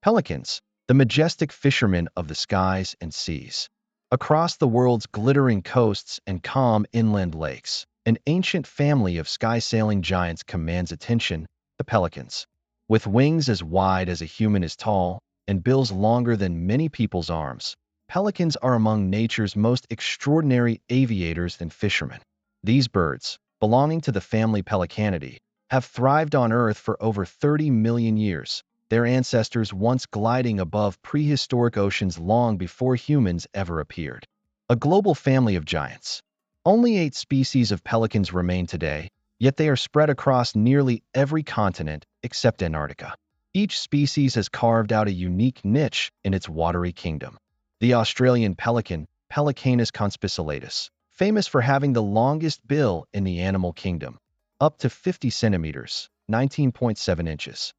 Pelicans, the majestic fishermen of the skies and seas. Across the world's glittering coasts and calm inland lakes, an ancient family of sky-sailing giants commands attention, the pelicans. With wings as wide as a human is tall and bills longer than many people's arms, pelicans are among nature's most extraordinary aviators and fishermen. These birds, belonging to the family Pelicanidae, have thrived on Earth for over 30 million years, their ancestors once gliding above prehistoric oceans long before humans ever appeared. A global family of giants. Only 8 species of pelicans remain today, yet they are spread across nearly every continent except Antarctica. Each species has carved out a unique niche in its watery kingdom. The Australian pelican, Pelicanus conspicuatus, famous for having the longest bill in the animal kingdom, up to 50 centimeters, 19.7 inches.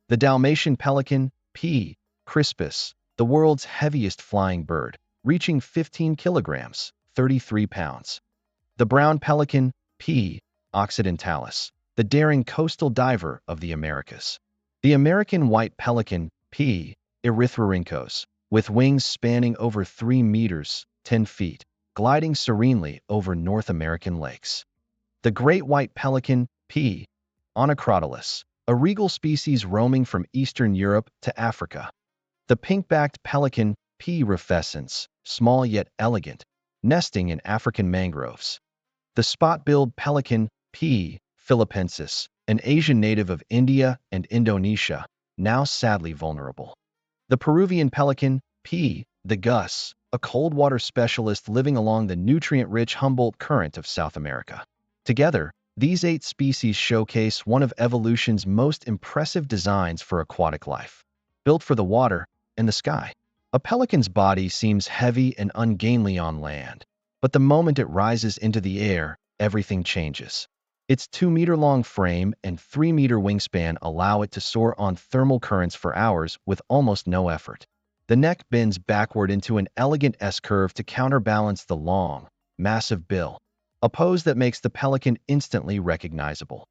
The Dalmatian pelican, P. crispus, the world's heaviest flying bird, reaching 15 kilograms, 33 pounds. The brown pelican, P. occidentalis, the daring coastal diver of the Americas. The American white pelican, P. erythrorhynchos, with wings spanning over 3 meters, 10 feet, gliding serenely over North American lakes. The great white pelican, P. onocrotalus, a regal species roaming from Eastern Europe to Africa. The pink-backed pelican, P. rufescens, small yet elegant, nesting in African mangroves. The spot-billed pelican, P. philippensis, an Asian native of India and Indonesia, now sadly vulnerable. The Peruvian pelican, P. the gus, a cold-water specialist living along the nutrient-rich Humboldt Current of South America. Together, these 8 species showcase one of evolution's most impressive designs for aquatic life, built for the water and the sky. A pelican's body seems heavy and ungainly on land, but the moment it rises into the air, everything changes. Its 2-meter-long frame and 3-meter wingspan allow it to soar on thermal currents for hours with almost no effort. The neck bends backward into an elegant S-curve to counterbalance the long, massive bill, a pose that makes the pelican instantly recognizable.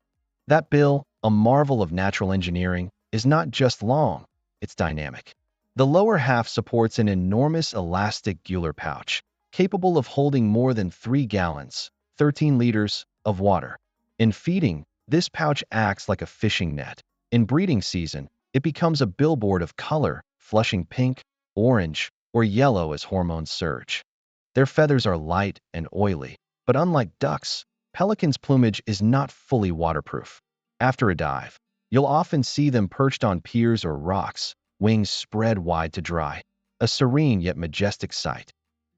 That bill, a marvel of natural engineering, is not just long, it's dynamic. The lower half supports an enormous elastic gular pouch, capable of holding more than 3 gallons, 13 liters, of water. In feeding, this pouch acts like a fishing net. In breeding season, it becomes a billboard of color, flushing pink, orange, or yellow as hormones surge. Their feathers are light and oily, but unlike ducks, pelicans' plumage is not fully waterproof. After a dive, you'll often see them perched on piers or rocks, wings spread wide to dry, a serene yet majestic sight.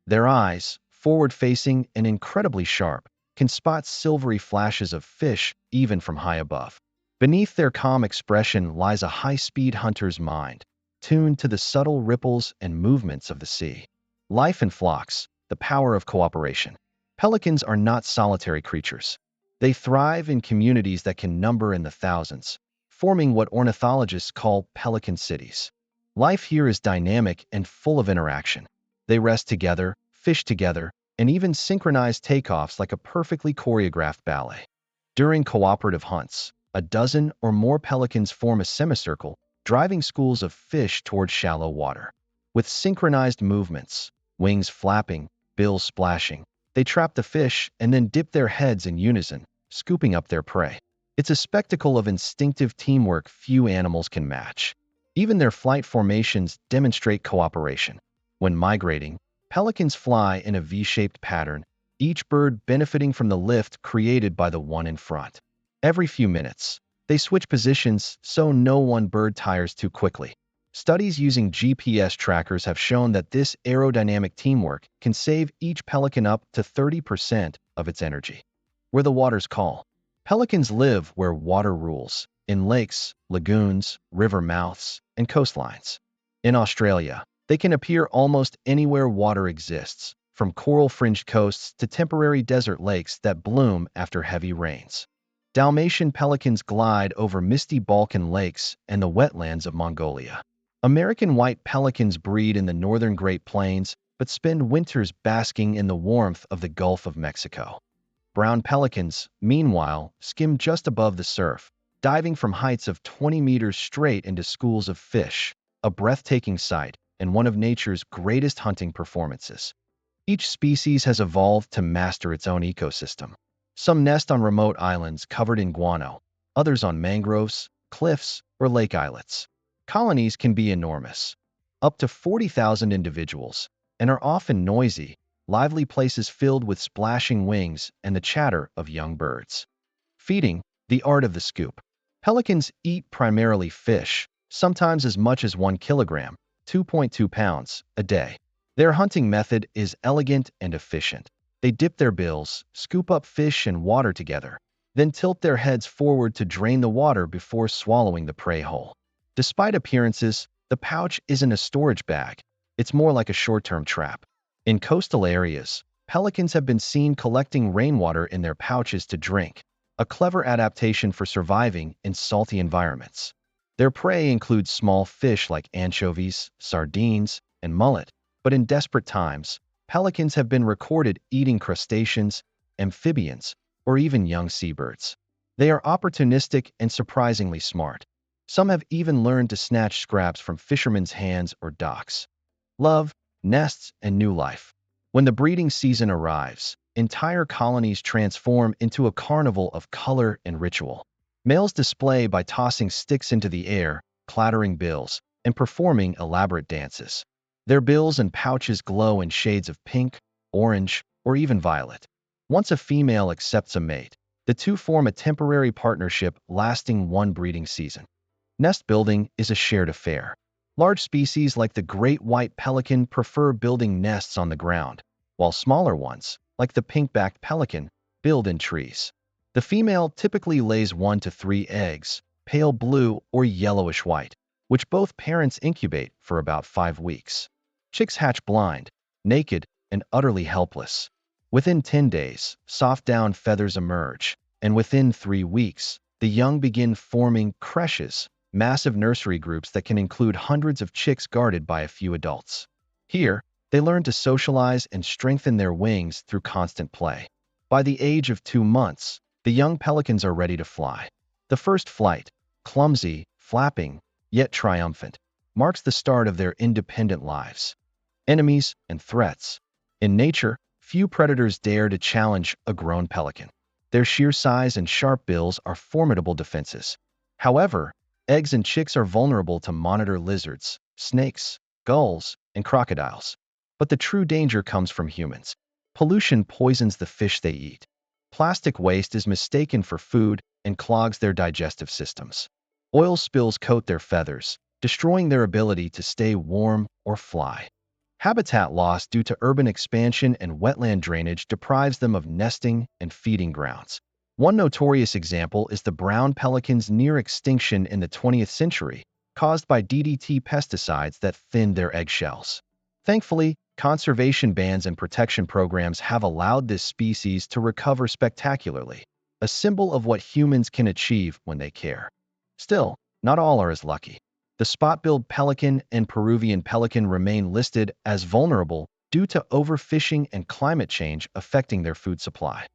Their eyes, forward-facing and incredibly sharp, can spot silvery flashes of fish even from high above. Beneath their calm expression lies a high-speed hunter's mind, tuned to the subtle ripples and movements of the sea. Life in flocks, the power of cooperation. Pelicans are not solitary creatures. They thrive in communities that can number in the thousands, forming what ornithologists call pelican cities. Life here is dynamic and full of interaction. They rest together, fish together, and even synchronize takeoffs like a perfectly choreographed ballet. During cooperative hunts, a dozen or more pelicans form a semicircle, driving schools of fish toward shallow water. With synchronized movements, wings flapping, bills splashing, they trap the fish and then dip their heads in unison, scooping up their prey. It's a spectacle of instinctive teamwork few animals can match. Even their flight formations demonstrate cooperation. When migrating, pelicans fly in a V-shaped pattern, each bird benefiting from the lift created by the one in front. Every few minutes, they switch positions so no one bird tires too quickly. Studies using GPS trackers have shown that this aerodynamic teamwork can save each pelican up to 30% of its energy. Where the waters call. Pelicans live where water rules, in lakes, lagoons, river mouths, and coastlines. In Australia, they can appear almost anywhere water exists, from coral-fringed coasts to temporary desert lakes that bloom after heavy rains. Dalmatian pelicans glide over misty Balkan lakes and the wetlands of Mongolia. American white pelicans breed in the northern Great Plains, but spend winters basking in the warmth of the Gulf of Mexico. Brown pelicans, meanwhile, skim just above the surf, diving from heights of 20 meters straight into schools of fish, a breathtaking sight and one of nature's greatest hunting performances. Each species has evolved to master its own ecosystem. Some nest on remote islands covered in guano, others on mangroves, cliffs, or lake islets. Colonies can be enormous, up to 40,000 individuals, and are often noisy, lively places filled with splashing wings and the chatter of young birds. Feeding, the art of the scoop. Pelicans eat primarily fish, sometimes as much as 1 kilogram, 2.2 pounds, a day. Their hunting method is elegant and efficient. They dip their bills, scoop up fish and water together, then tilt their heads forward to drain the water before swallowing the prey whole. Despite appearances, the pouch isn't a storage bag. It's more like a short-term trap. In coastal areas, pelicans have been seen collecting rainwater in their pouches to drink, a clever adaptation for surviving in salty environments. Their prey includes small fish like anchovies, sardines, and mullet, but in desperate times, pelicans have been recorded eating crustaceans, amphibians, or even young seabirds. They are opportunistic and surprisingly smart. Some have even learned to snatch scraps from fishermen's hands or docks. Love, nests, and new life. When the breeding season arrives, entire colonies transform into a carnival of color and ritual. Males display by tossing sticks into the air, clattering bills, and performing elaborate dances. Their bills and pouches glow in shades of pink, orange, or even violet. Once a female accepts a mate, the two form a temporary partnership lasting one breeding season. Nest building is a shared affair. Large species like the great white pelican prefer building nests on the ground, while smaller ones, like the pink-backed pelican, build in trees. The female typically lays 1 to 3 eggs, pale blue or yellowish white, which both parents incubate for about 5 weeks. Chicks hatch blind, naked, and utterly helpless. Within 10 days, soft down feathers emerge, and within 3 weeks, the young begin forming creches, massive nursery groups that can include hundreds of chicks guarded by a few adults. Here, they learn to socialize and strengthen their wings through constant play. By the age of 2 months, the young pelicans are ready to fly. The first flight, clumsy, flapping, yet triumphant, marks the start of their independent lives. Enemies and threats. In nature, few predators dare to challenge a grown pelican. Their sheer size and sharp bills are formidable defenses. However, eggs and chicks are vulnerable to monitor lizards, snakes, gulls, and crocodiles. But the true danger comes from humans. Pollution poisons the fish they eat. Plastic waste is mistaken for food and clogs their digestive systems. Oil spills coat their feathers, destroying their ability to stay warm or fly. Habitat loss due to urban expansion and wetland drainage deprives them of nesting and feeding grounds. One notorious example is the brown pelican's near extinction in the 20th century, caused by DDT pesticides that thinned their eggshells. Thankfully, conservation bans and protection programs have allowed this species to recover spectacularly, a symbol of what humans can achieve when they care. Still, not all are as lucky. The spot-billed pelican and Peruvian pelican remain listed as vulnerable due to overfishing and climate change affecting their food supply.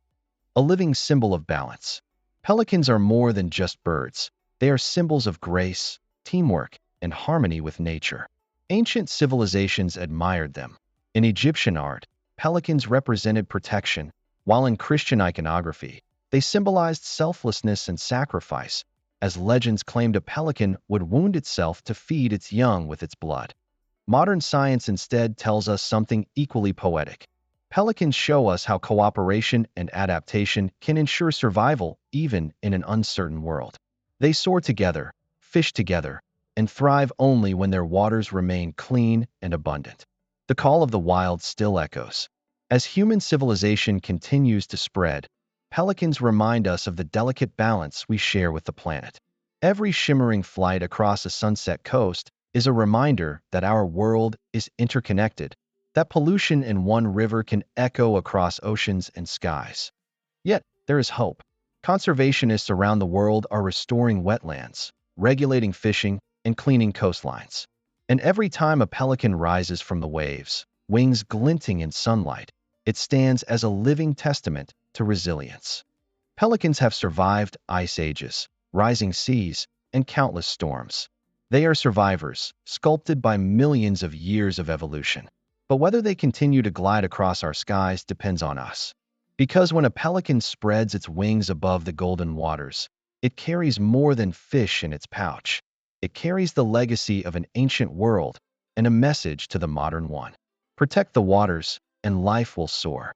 A living symbol of balance. Pelicans are more than just birds. They are symbols of grace, teamwork, and harmony with nature. Ancient civilizations admired them. In Egyptian art, pelicans represented protection, while in Christian iconography, they symbolized selflessness and sacrifice, as legends claimed a pelican would wound itself to feed its young with its blood. Modern science instead tells us something equally poetic. Pelicans show us how cooperation and adaptation can ensure survival even in an uncertain world. They soar together, fish together, and thrive only when their waters remain clean and abundant. The call of the wild still echoes. As human civilization continues to spread, pelicans remind us of the delicate balance we share with the planet. Every shimmering flight across a sunset coast is a reminder that our world is interconnected, that pollution in one river can echo across oceans and skies. Yet, there is hope. Conservationists around the world are restoring wetlands, regulating fishing, and cleaning coastlines. And every time a pelican rises from the waves, wings glinting in sunlight, it stands as a living testament to resilience. Pelicans have survived ice ages, rising seas, and countless storms. They are survivors, sculpted by millions of years of evolution. But whether they continue to glide across our skies depends on us. Because when a pelican spreads its wings above the golden waters, it carries more than fish in its pouch. It carries the legacy of an ancient world and a message to the modern one. Protect the waters, and life will soar.